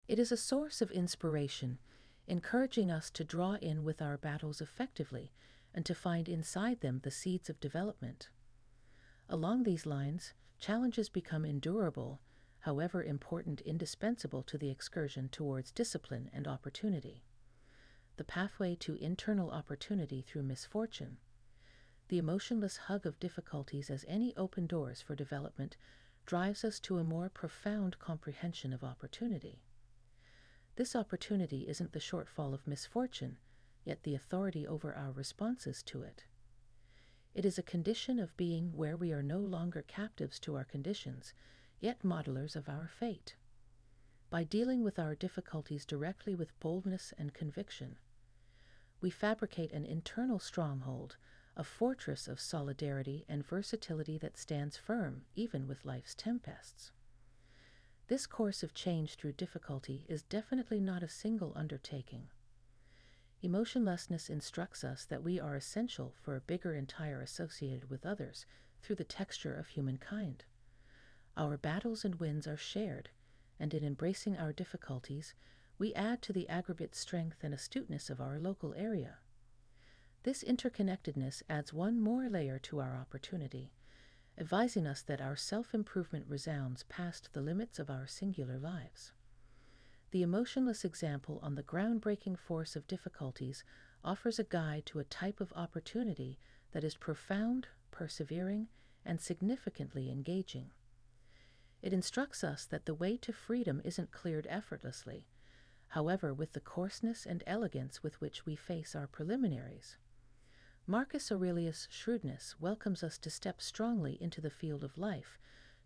It is a source of inspiration, encouraging us to draw in with our battles effectively and to find inside them the seeds of development. Along these lines, challenges become endurable, however important, indispensable to the excursion towards discipline and opportunity. The pathway to internal opportunity through misfortune. The emotionless hug of difficulties as any open doors for development drives us to a more profound comprehension of opportunity. This opportunity isn't the shortfall of misfortune, yet the authority over our responses to it. It is a condition of being where we are no longer captives to our conditions, yet modelers of our fate. By dealing with our difficulties directly with boldness and conviction, we fabricate an internal stronghold, a fortress of solidarity and versatility that stands firm even with life's tempests. This course of change through difficulty is definitely not a single undertaking. Emotionlessness instructs us that we are essential for a bigger entire associated with others through the texture of humankind. Our battles and wins are shared, and in embracing our difficulties, we add to the aggregate strength and astuteness of our local area. This interconnectedness adds one more layer to our opportunity, advising us that our self-improvement resounds past the limits of our singular lives. The emotionless example on the groundbreaking force of difficulties offers a guide to a type of opportunity that is profound, persevering, and significantly engaging. It instructs us that the way to freedom isn't cleared effortlessly, however, with the coarseness and elegance with which we face our preliminaries. Marcus Aurelius' shrewdness welcomes us to step strongly into the field of life,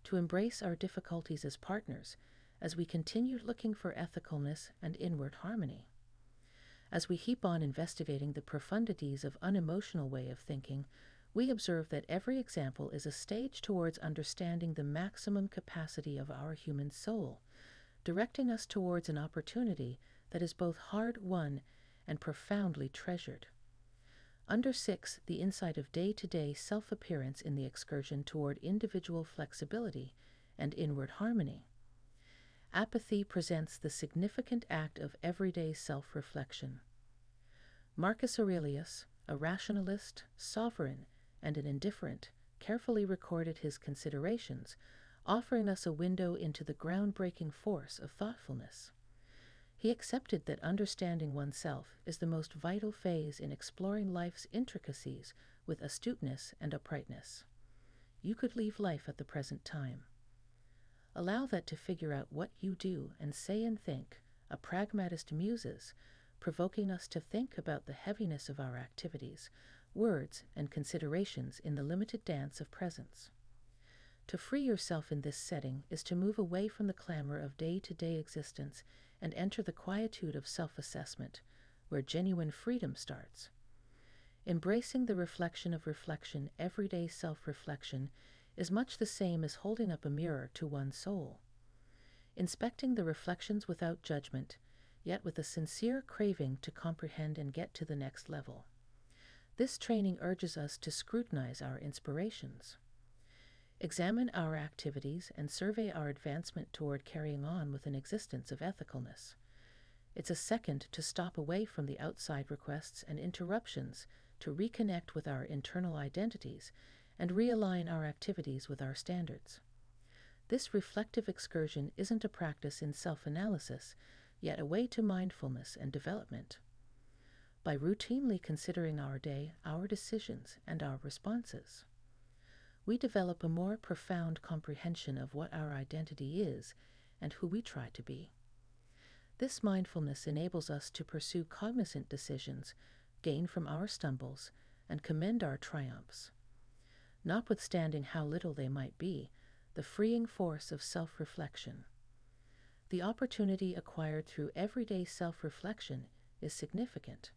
to embrace our difficulties as partners, as we continue looking for ethicalness and inward harmony. As we keep on investigating the profundities of unemotional way of thinking, we observe that every example is a stage towards understanding the maximum capacity of our human soul, directing us towards an opportunity that is both hard-won and profoundly treasured. Under 6, the insight of day-to-day self-appearance in the excursion toward individual flexibility and inward harmony. Apathy presents the significant act of everyday self-reflection. Marcus Aurelius, a rationalist, sovereign, and an indifferent, carefully recorded his considerations, offering us a window into the groundbreaking force of thoughtfulness. He accepted that understanding oneself is the most vital phase in exploring life's intricacies with astuteness and uprightness. You could leave life at the present time. Allow that to figure out what you do and say and think, a pragmatist muses, provoking us to think about the heaviness of our activities, words, and considerations in the limited dance of presence. To free yourself in this setting is to move away from the clamor of day-to-day existence and enter the quietude of self-assessment, where genuine freedom starts. Embracing the reflection of reflection, everyday self-reflection, is much the same as holding up a mirror to one's soul. Inspecting the reflections without judgment, yet with a sincere craving to comprehend and get to the next level. This training urges us to scrutinize our inspirations. Examine our activities and survey our advancement toward carrying on with an existence of ethicalness. It's a second to stop away from the outside requests and interruptions to reconnect with our internal identities and realign our activities with our standards. This reflective excursion isn't a practice in self-analysis, yet a way to mindfulness and development. By routinely considering our day, our decisions, and our responses, we develop a more profound comprehension of what our identity is and who we try to be. This mindfulness enables us to pursue cognizant decisions, gain from our stumbles, and commend our triumphs. Notwithstanding how little they might be, the freeing force of self-reflection. The opportunity acquired through everyday self-reflection is significant.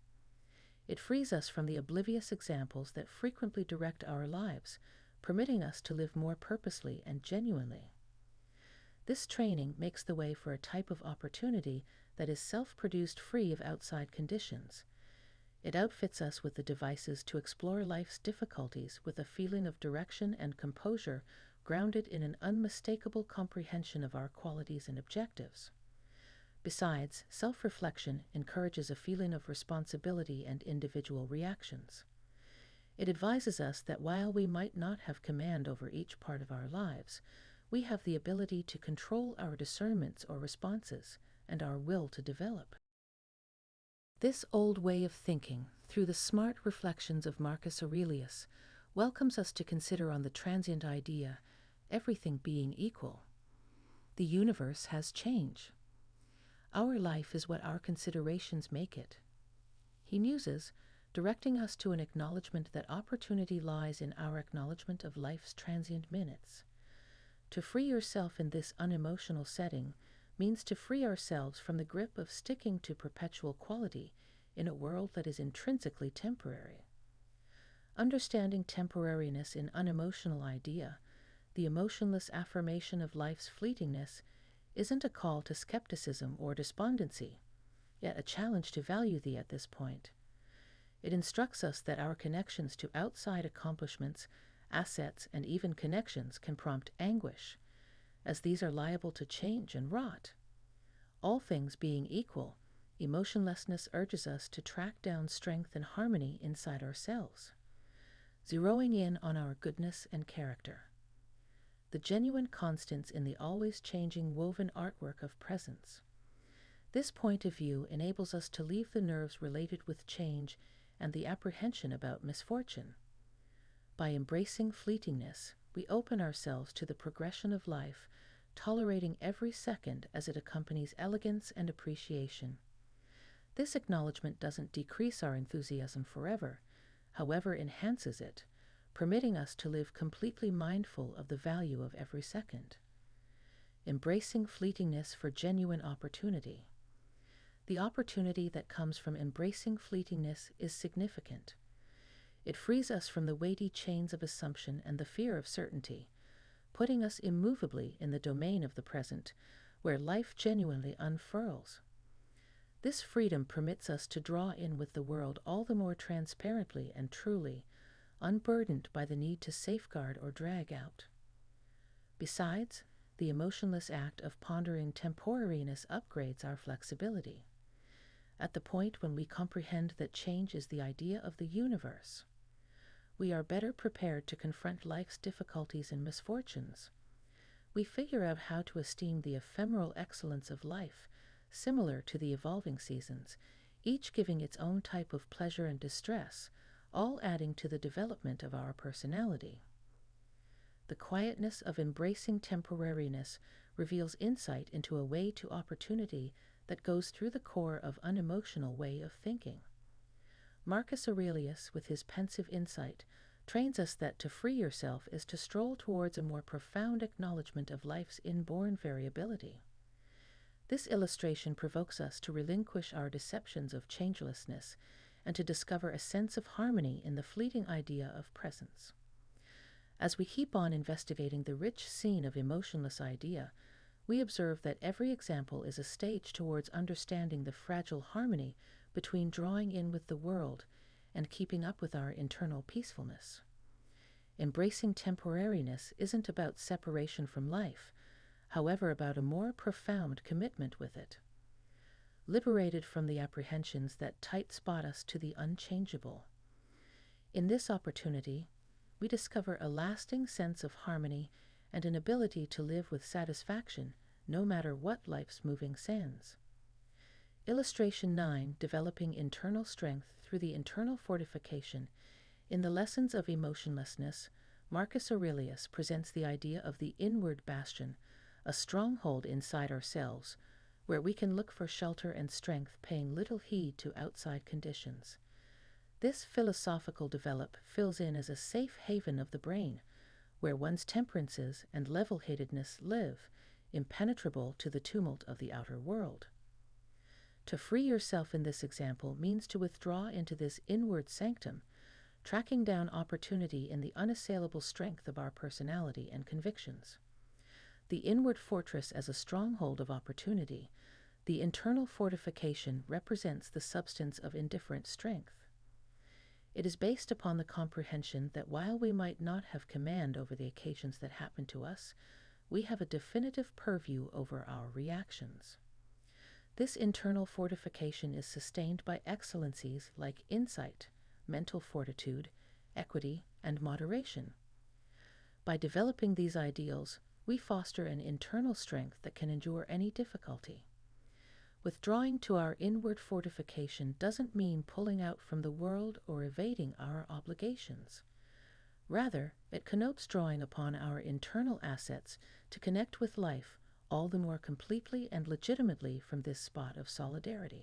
It frees us from the oblivious examples that frequently direct our lives, permitting us to live more purposely and genuinely. This training makes the way for a type of opportunity that is self-produced, free of outside conditions. It outfits us with the devices to explore life's difficulties with a feeling of direction and composure grounded in an unmistakable comprehension of our qualities and objectives. Besides, self-reflection encourages a feeling of responsibility and individual reactions. It advises us that while we might not have command over each part of our lives, we have the ability to control our discernments or responses and our will to develop. This old way of thinking, through the smart reflections of Marcus Aurelius, welcomes us to consider on the transient idea, everything being equal. The universe has change. Our life is what our considerations make it. He muses, directing us to an acknowledgement that opportunity lies in our acknowledgement of life's transient minutes. To free yourself in this unemotional setting means to free ourselves from the grip of sticking to perpetual quality in a world that is intrinsically temporary. Understanding temporariness in unemotional idea, the emotionless affirmation of life's fleetingness, isn't a call to skepticism or despondency, yet a challenge to value thee at this point. It instructs us that our connections to outside accomplishments, assets, and even connections can prompt anguish, as these are liable to change and rot. All things being equal, emotionlessness urges us to track down strength and harmony inside ourselves, zeroing in on our goodness and character. The genuine constants in the always changing woven artwork of presence. This point of view enables us to leave the nerves related with change and the apprehension about misfortune. By embracing fleetingness, we open ourselves to the progression of life, tolerating every second as it accompanies elegance and appreciation. This acknowledgement doesn't decrease our enthusiasm forever, however enhances it, permitting us to live completely mindful of the value of every second. Embracing fleetingness for genuine opportunity. The opportunity that comes from embracing fleetingness is significant. It frees us from the weighty chains of assumption and the fear of certainty, putting us immovably in the domain of the present, where life genuinely unfurls. This freedom permits us to draw in with the world all the more transparently and truly, unburdened by the need to safeguard or drag out. Besides, the emotionless act of pondering temporariness upgrades our flexibility. At the point when we comprehend that change is the idea of the universe, we are better prepared to confront life's difficulties and misfortunes. We figure out how to esteem the ephemeral excellence of life, similar to the evolving seasons, each giving its own type of pleasure and distress, all adding to the development of our personality. The quietness of embracing temporariness reveals insight into a way to opportunity that goes through the core of unemotional way of thinking. Marcus Aurelius, with his pensive insight, trains us that to free yourself is to stroll towards a more profound acknowledgement of life's inborn variability. This illustration provokes us to relinquish our deceptions of changelessness and to discover a sense of harmony in the fleeting idea of presence. As we keep on investigating the rich scene of emotionless idea, we observe that every example is a stage towards understanding the fragile harmony between drawing in with the world and keeping up with our internal peacefulness. Embracing temporariness isn't about separation from life, however about a more profound commitment with it. Liberated from the apprehensions that tight spot us to the unchangeable. In this opportunity, we discover a lasting sense of harmony and an ability to live with satisfaction no matter what life's moving sands. Illustration 9, Developing Internal Strength Through the Internal Fortification. In the Lessons of Emotionlessness, Marcus Aurelius presents the idea of the inward bastion, a stronghold inside ourselves, where we can look for shelter and strength, paying little heed to outside conditions. This philosophical develop fills in as a safe haven of the brain, where one's temperances and level-headedness live, impenetrable to the tumult of the outer world. To free yourself in this example means to withdraw into this inward sanctum, tracking down opportunity in the unassailable strength of our personality and convictions. The inward fortress as a stronghold of opportunity, the internal fortification represents the substance of indifferent strength. It is based upon the comprehension that while we might not have command over the occasions that happen to us, we have a definitive purview over our reactions. This internal fortification is sustained by excellencies like insight, mental fortitude, equity, and moderation. By developing these ideals, we foster an internal strength that can endure any difficulty. Withdrawing to our inward fortification doesn't mean pulling out from the world or evading our obligations. Rather, it connotes drawing upon our internal assets to connect with life all the more completely and legitimately from this spot of solidarity.